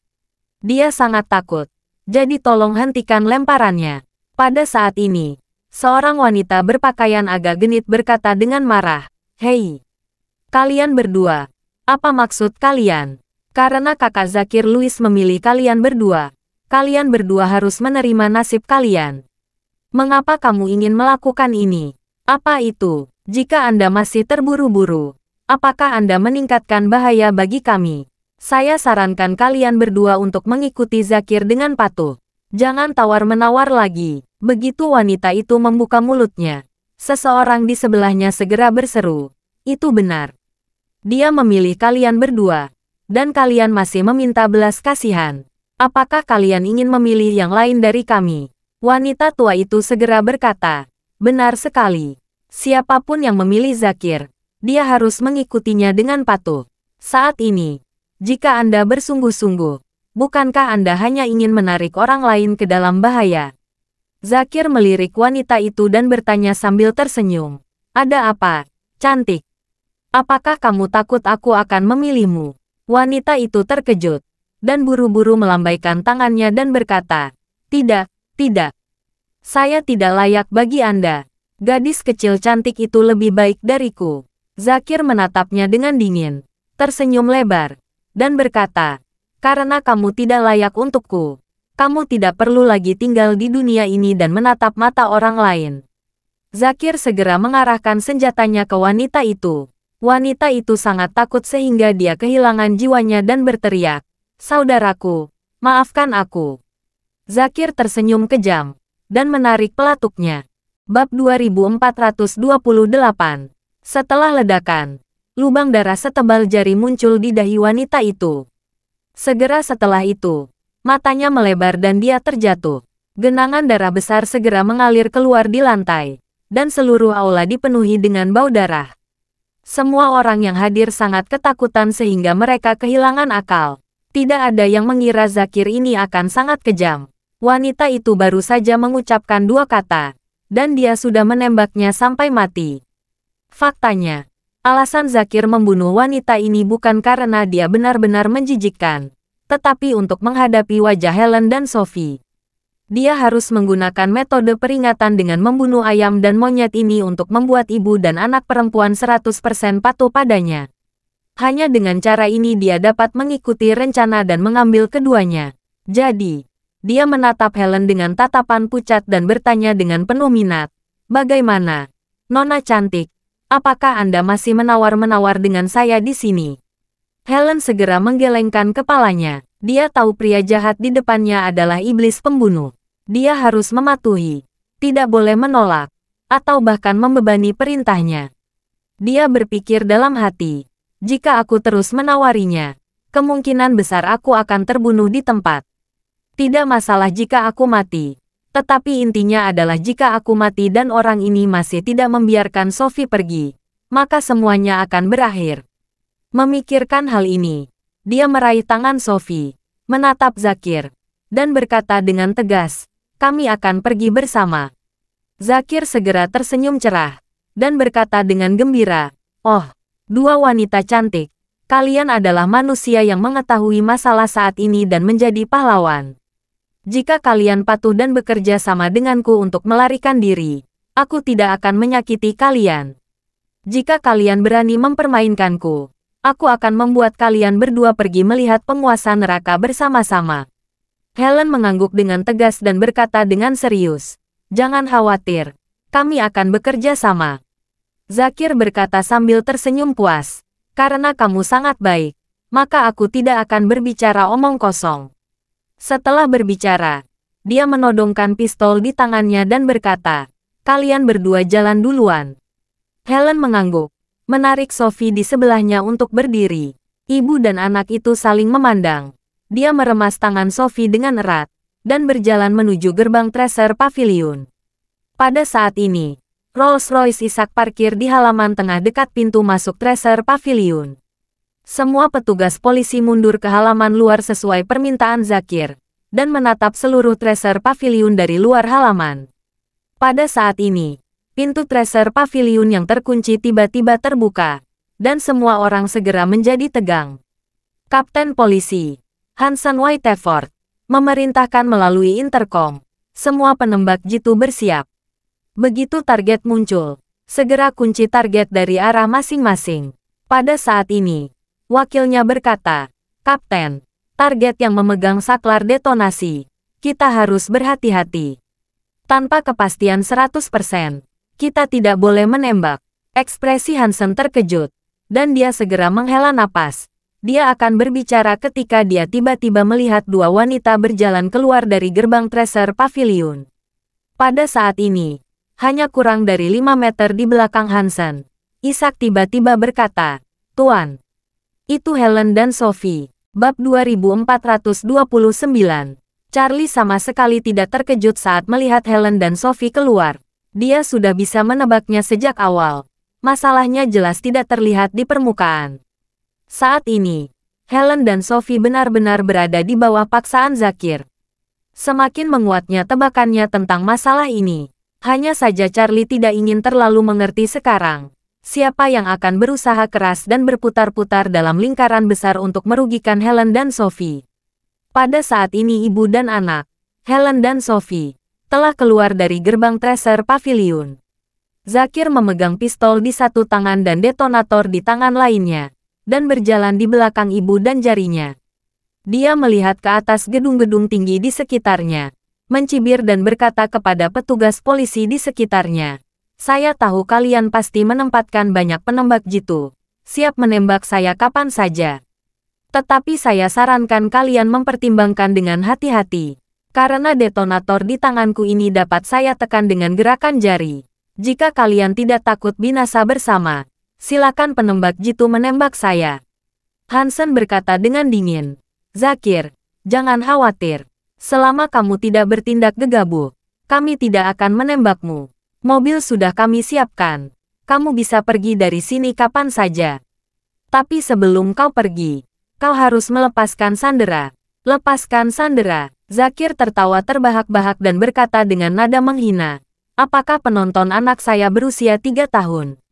Dia sangat takut. Jadi tolong hentikan lemparannya. Pada saat ini, seorang wanita berpakaian agak genit berkata dengan marah, Hei, kalian berdua, apa maksud kalian? Karena kakak Zakir Louis memilih kalian berdua harus menerima nasib kalian. Mengapa kamu ingin melakukan ini? Apa itu? Jika Anda masih terburu-buru, apakah Anda meningkatkan bahaya bagi kami? Saya sarankan kalian berdua untuk mengikuti Zakir dengan patuh. Jangan tawar-menawar lagi. Begitu wanita itu membuka mulutnya, seseorang di sebelahnya segera berseru, itu benar. Dia memilih kalian berdua. Dan kalian masih meminta belas kasihan. Apakah kalian ingin memilih yang lain dari kami? Wanita tua itu segera berkata, benar sekali. Siapapun yang memilih Zakir, dia harus mengikutinya dengan patuh. Saat ini, jika Anda bersungguh-sungguh, bukankah Anda hanya ingin menarik orang lain ke dalam bahaya? Zakir melirik wanita itu dan bertanya sambil tersenyum. Ada apa, cantik? Apakah kamu takut aku akan memilihmu? Wanita itu terkejut, dan buru-buru melambaikan tangannya dan berkata, tidak, tidak. Saya tidak layak bagi Anda. Gadis kecil cantik itu lebih baik dariku. Zakir menatapnya dengan dingin, tersenyum lebar, dan berkata, karena kamu tidak layak untukku, kamu tidak perlu lagi tinggal di dunia ini dan menatap mata orang lain. Zakir segera mengarahkan senjatanya ke wanita itu. Wanita itu sangat takut sehingga dia kehilangan jiwanya dan berteriak, saudaraku, maafkan aku. Zakir tersenyum kejam, dan menarik pelatuknya. Bab 2428. Setelah ledakan, lubang darah setebal jari muncul di dahi wanita itu. Segera setelah itu, matanya melebar dan dia terjatuh. Genangan darah besar segera mengalir keluar di lantai, dan seluruh aula dipenuhi dengan bau darah. Semua orang yang hadir sangat ketakutan sehingga mereka kehilangan akal. Tidak ada yang mengira Zakir ini akan sangat kejam. Wanita itu baru saja mengucapkan dua kata, dan dia sudah menembaknya sampai mati. Faktanya, alasan Zakir membunuh wanita ini bukan karena dia benar-benar menjijikkan, tetapi untuk menghadapi wajah Helen dan Sophie. Dia harus menggunakan metode peringatan dengan membunuh ayam dan monyet ini untuk membuat ibu dan anak perempuan 100% patuh padanya. Hanya dengan cara ini dia dapat mengikuti rencana dan mengambil keduanya. Jadi, dia menatap Helen dengan tatapan pucat dan bertanya dengan penuh minat, bagaimana, Nona cantik, apakah Anda masih menawar-menawar dengan saya di sini? Helen segera menggelengkan kepalanya. Dia tahu pria jahat di depannya adalah iblis pembunuh. Dia harus mematuhi, tidak boleh menolak, atau bahkan membebani perintahnya. Dia berpikir dalam hati, jika aku terus menawarinya, kemungkinan besar aku akan terbunuh di tempat. Tidak masalah jika aku mati, tetapi intinya adalah jika aku mati dan orang ini masih tidak membiarkan Sophie pergi, maka semuanya akan berakhir. Memikirkan hal ini, dia meraih tangan Sophie, menatap Zakir, dan berkata dengan tegas, kami akan pergi bersama. Zakir segera tersenyum cerah, dan berkata dengan gembira, oh, dua wanita cantik, kalian adalah manusia yang mengetahui masalah saat ini dan menjadi pahlawan. Jika kalian patuh dan bekerja sama denganku untuk melarikan diri, aku tidak akan menyakiti kalian. Jika kalian berani mempermainkanku, Aku akan membuat kalian berdua pergi melihat penguasa neraka bersama-sama. Helen mengangguk dengan tegas dan berkata dengan serius, "Jangan khawatir, kami akan bekerja sama." Zakir berkata sambil tersenyum puas, "Karena kamu sangat baik, maka aku tidak akan berbicara omong kosong." Setelah berbicara, dia menodongkan pistol di tangannya dan berkata, "Kalian berdua jalan duluan." Helen mengangguk, menarik Sophie di sebelahnya untuk berdiri. Ibu dan anak itu saling memandang. Dia meremas tangan Sophie dengan erat, dan berjalan menuju gerbang Treasure Pavilion. Pada saat ini, Rolls-Royce Isaac parkir di halaman tengah dekat pintu masuk Treasure Pavilion. Semua petugas polisi mundur ke halaman luar sesuai permintaan Zakir, dan menatap seluruh Treasure Pavilion dari luar halaman. Pada saat ini, pintu Treasure Pavilion yang terkunci tiba-tiba terbuka, dan semua orang segera menjadi tegang. Kapten Polisi Hansen Whiteford memerintahkan melalui intercom, semua penembak jitu bersiap. Begitu target muncul, segera kunci target dari arah masing-masing. Pada saat ini, wakilnya berkata, "Kapten, target yang memegang saklar detonasi, kita harus berhati-hati. Tanpa kepastian 100%, kita tidak boleh menembak." Ekspresi Hansen terkejut, dan dia segera menghela napas. Dia akan berbicara ketika dia tiba-tiba melihat dua wanita berjalan keluar dari gerbang Treasure Pavilion. Pada saat ini, hanya kurang dari 5 meter di belakang Hansen, Isaac tiba-tiba berkata, "Tuan, itu Helen dan Sophie." Bab 2429. Charlie sama sekali tidak terkejut saat melihat Helen dan Sophie keluar. Dia sudah bisa menebaknya sejak awal. Masalahnya jelas tidak terlihat di permukaan. Saat ini, Helen dan Sophie benar-benar berada di bawah paksaan Zakir. Semakin menguatnya tebakannya tentang masalah ini. Hanya saja Charlie tidak ingin terlalu mengerti sekarang. Siapa yang akan berusaha keras dan berputar-putar dalam lingkaran besar untuk merugikan Helen dan Sophie. Pada saat ini ibu dan anak, Helen dan Sophie, telah keluar dari gerbang Treasure Pavilion. Zakir memegang pistol di satu tangan dan detonator di tangan lainnya, dan berjalan di belakang ibu dan jarinya. Dia melihat ke atas gedung-gedung tinggi di sekitarnya, mencibir dan berkata kepada petugas polisi di sekitarnya, "Saya tahu kalian pasti menempatkan banyak penembak jitu, siap menembak saya kapan saja. Tetapi saya sarankan kalian mempertimbangkan dengan hati-hati, karena detonator di tanganku ini dapat saya tekan dengan gerakan jari. Jika kalian tidak takut binasa bersama, silakan penembak jitu menembak saya." Hansen berkata dengan dingin, "Zakir, jangan khawatir. Selama kamu tidak bertindak gegabah, kami tidak akan menembakmu. Mobil sudah kami siapkan. Kamu bisa pergi dari sini kapan saja. Tapi sebelum kau pergi, kau harus melepaskan sandera." "Lepaskan sandera." Zakir tertawa terbahak-bahak dan berkata dengan nada menghina, "Apakah penonton anak saya berusia 3 tahun?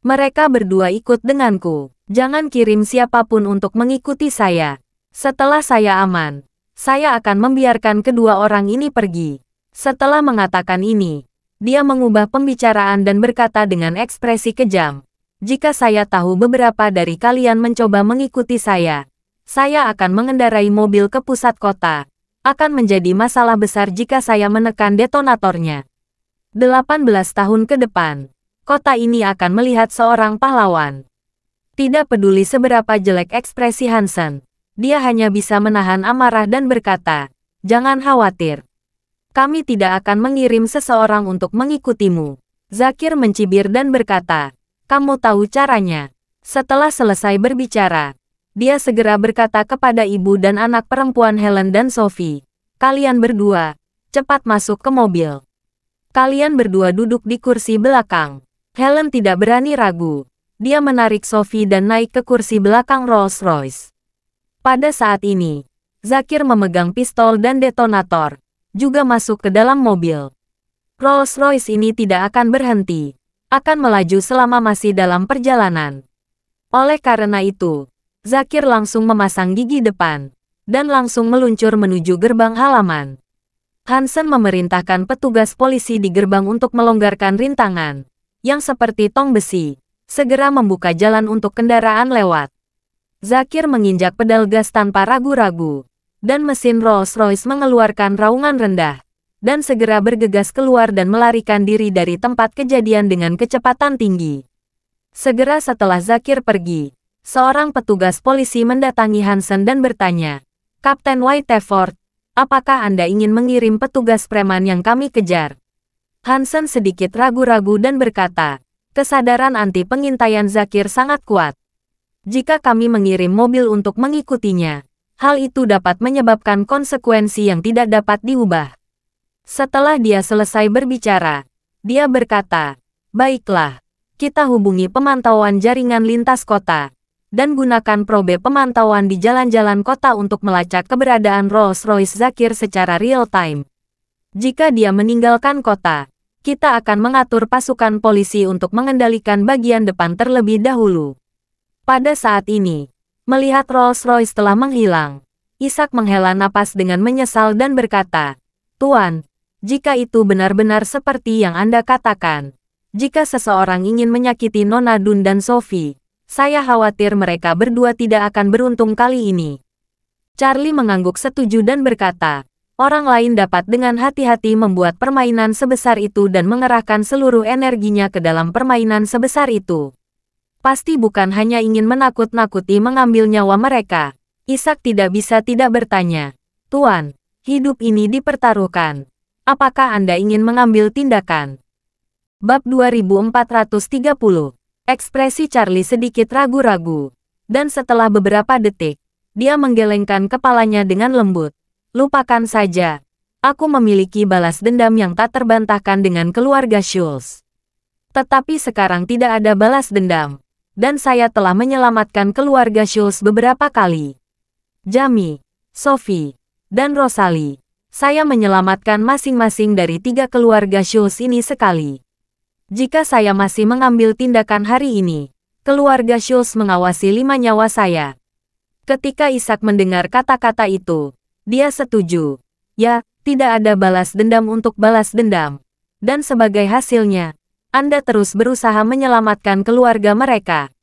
Mereka berdua ikut denganku. Jangan kirim siapapun untuk mengikuti saya. Setelah saya aman, saya akan membiarkan kedua orang ini pergi." Setelah mengatakan ini, dia mengubah pembicaraan dan berkata dengan ekspresi kejam, "Jika saya tahu beberapa dari kalian mencoba mengikuti saya akan mengendarai mobil ke pusat kota. Akan menjadi masalah besar jika saya menekan detonatornya. 18 tahun ke depan, kota ini akan melihat seorang pahlawan." Tidak peduli seberapa jelek ekspresi Hansen, dia hanya bisa menahan amarah dan berkata, "Jangan khawatir. Kami tidak akan mengirim seseorang untuk mengikutimu." Zakir mencibir dan berkata, "Kamu tahu caranya." Setelah selesai berbicara, dia segera berkata kepada ibu dan anak perempuan Helen dan Sophie, "Kalian berdua, cepat masuk ke mobil. Kalian berdua duduk di kursi belakang." Helen tidak berani ragu. Dia menarik Sophie dan naik ke kursi belakang Rolls-Royce. Pada saat ini, Zakir memegang pistol dan detonator, juga masuk ke dalam mobil. Rolls-Royce ini tidak akan berhenti, akan melaju selama masih dalam perjalanan. Oleh karena itu, Zakir langsung memasang gigi depan, dan langsung meluncur menuju gerbang halaman. Hansen memerintahkan petugas polisi di gerbang untuk melonggarkan rintangan, yang seperti tong besi, segera membuka jalan untuk kendaraan lewat. Zakir menginjak pedal gas tanpa ragu-ragu, dan mesin Rolls-Royce mengeluarkan raungan rendah, dan segera bergegas keluar dan melarikan diri dari tempat kejadian dengan kecepatan tinggi. Segera setelah Zakir pergi, seorang petugas polisi mendatangi Hansen dan bertanya, "Kapten Whiteford, apakah Anda ingin mengirim petugas preman yang kami kejar?" Hansen sedikit ragu-ragu dan berkata, kesadaran anti pengintaian Zakir sangat kuat. Jika kami mengirim mobil untuk mengikutinya, hal itu dapat menyebabkan konsekuensi yang tidak dapat diubah. Setelah dia selesai berbicara, dia berkata, "Baiklah, kita hubungi pemantauan jaringan lintas kota, dan gunakan probe pemantauan di jalan-jalan kota untuk melacak keberadaan Rolls-Royce Zakir secara real-time. Jika dia meninggalkan kota, kita akan mengatur pasukan polisi untuk mengendalikan bagian depan terlebih dahulu." Pada saat ini, melihat Rolls-Royce telah menghilang, Ishak menghela napas dengan menyesal dan berkata, "Tuan, jika itu benar-benar seperti yang Anda katakan, jika seseorang ingin menyakiti Nona Dun dan Sophie, saya khawatir mereka berdua tidak akan beruntung kali ini." Charlie mengangguk setuju dan berkata, orang lain dapat dengan hati-hati membuat permainan sebesar itu dan mengerahkan seluruh energinya ke dalam permainan sebesar itu. Pasti bukan hanya ingin menakut-nakuti mengambil nyawa mereka. Ishak tidak bisa tidak bertanya, "Tuan, hidup ini dipertaruhkan. Apakah Anda ingin mengambil tindakan?" Bab 2430. Ekspresi Charlie sedikit ragu-ragu, dan setelah beberapa detik, dia menggelengkan kepalanya dengan lembut. "Lupakan saja. Aku memiliki balas dendam yang tak terbantahkan dengan keluarga Schultz. Tetapi sekarang tidak ada balas dendam. Dan saya telah menyelamatkan keluarga Schultz beberapa kali. Jamie, Sophie, dan Rosalie. Saya menyelamatkan masing-masing dari 3 keluarga Schultz ini sekali. Jika saya masih mengambil tindakan hari ini, keluarga Schultz mengawasi 5 nyawa saya." Ketika Ishak mendengar kata-kata itu, dia setuju. Ya, tidak ada balas dendam untuk balas dendam. Dan sebagai hasilnya, Anda terus berusaha menyelamatkan keluarga mereka.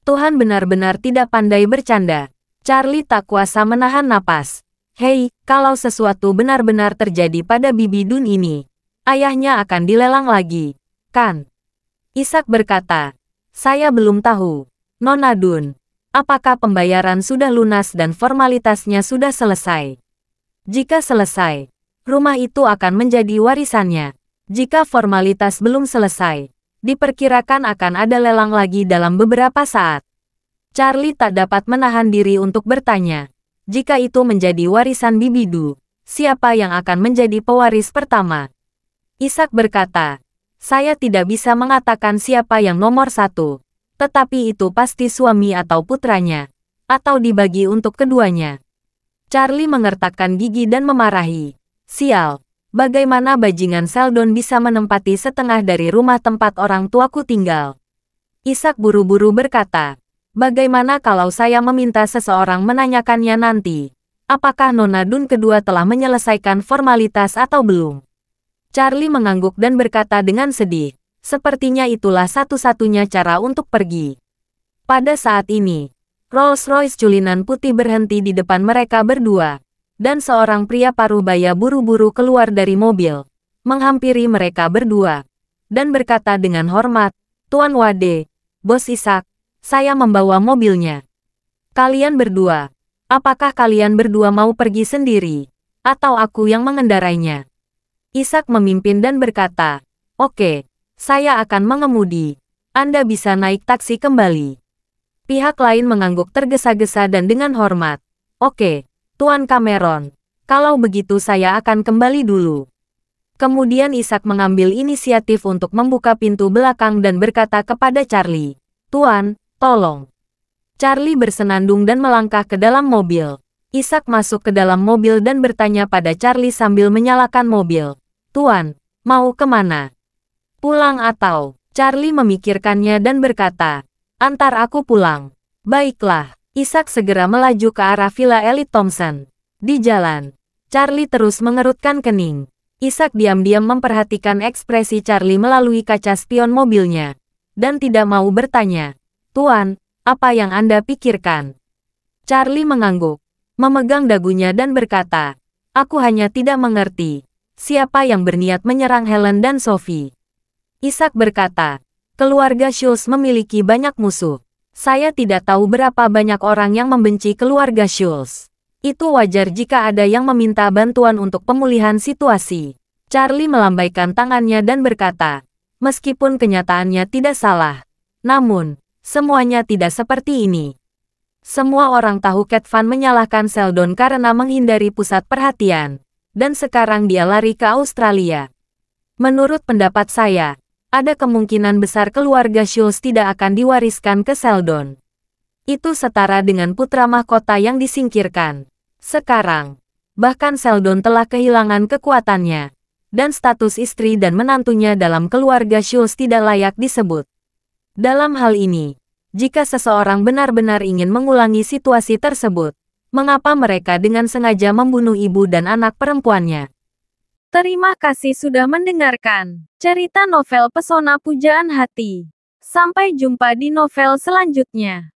Tuhan benar-benar tidak pandai bercanda. Charlie tak kuasa menahan napas. "Hei, kalau sesuatu benar-benar terjadi pada Bibi Dun ini, ayahnya akan dilelang lagi, kan?" Ishak berkata, "Saya belum tahu, Nona Dun. Apakah pembayaran sudah lunas dan formalitasnya sudah selesai? Jika selesai, rumah itu akan menjadi warisannya. Jika formalitas belum selesai, diperkirakan akan ada lelang lagi dalam beberapa saat." Charlie tak dapat menahan diri untuk bertanya, jika itu menjadi warisan Bibi Du, siapa yang akan menjadi pewaris pertama? Ishak berkata, "Saya tidak bisa mengatakan siapa yang nomor 1, tetapi itu pasti suami atau putranya, atau dibagi untuk keduanya." Charlie mengertakkan gigi dan memarahi, "Sial. Bagaimana bajingan Seldon bisa menempati setengah dari rumah tempat orang tuaku tinggal?" Ishak buru-buru berkata, "Bagaimana kalau saya meminta seseorang menanyakannya nanti? Apakah Nona Dun kedua telah menyelesaikan formalitas atau belum?" Charlie mengangguk dan berkata dengan sedih, sepertinya itulah satu-satunya cara untuk pergi. Pada saat ini, Rolls-Royce culinan putih berhenti di depan mereka berdua. Dan seorang pria paruh baya buru-buru keluar dari mobil, menghampiri mereka berdua, dan berkata dengan hormat, "Tuan Wade, Bos Ishak, saya membawa mobilnya. Kalian berdua, apakah kalian berdua mau pergi sendiri, atau aku yang mengendarainya?" Ishak memimpin dan berkata, "Oke, saya akan mengemudi. Anda bisa naik taksi kembali." Pihak lain mengangguk tergesa-gesa dan dengan hormat, "Oke, Tuan Cameron, kalau begitu saya akan kembali dulu." Kemudian Ishak mengambil inisiatif untuk membuka pintu belakang dan berkata kepada Charlie, "Tuan, tolong." Charlie bersenandung dan melangkah ke dalam mobil. Ishak masuk ke dalam mobil dan bertanya pada Charlie sambil menyalakan mobil, "Tuan, mau kemana? Pulang atau?" Charlie memikirkannya dan berkata, "Antar aku pulang." "Baiklah." Ishak segera melaju ke arah Villa Elite Thompson. Di jalan, Charlie terus mengerutkan kening. Ishak diam-diam memperhatikan ekspresi Charlie melalui kaca spion mobilnya, dan tidak mau bertanya, "Tuan, apa yang Anda pikirkan?" Charlie mengangguk, memegang dagunya dan berkata, "Aku hanya tidak mengerti. Siapa yang berniat menyerang Helen dan Sophie?" Isaac berkata, "Keluarga Schultz memiliki banyak musuh. Saya tidak tahu berapa banyak orang yang membenci keluarga Schultz. Itu wajar jika ada yang meminta bantuan untuk pemulihan situasi." Charlie melambaikan tangannya dan berkata, "Meskipun kenyataannya tidak salah, namun, semuanya tidak seperti ini." Semua orang tahu Cat Van menyalahkan Sheldon karena menghindari pusat perhatian, dan sekarang dia lari ke Australia. Menurut pendapat saya, ada kemungkinan besar keluarga Schultz tidak akan diwariskan ke Sheldon. Itu setara dengan putra mahkota yang disingkirkan. Sekarang, bahkan Sheldon telah kehilangan kekuatannya, dan status istri dan menantunya dalam keluarga Schultz tidak layak disebut. Dalam hal ini, jika seseorang benar-benar ingin mengulangi situasi tersebut, mengapa mereka dengan sengaja membunuh ibu dan anak perempuannya? Terima kasih sudah mendengarkan cerita novel Pesona Pujaan Hati. Sampai jumpa di novel selanjutnya.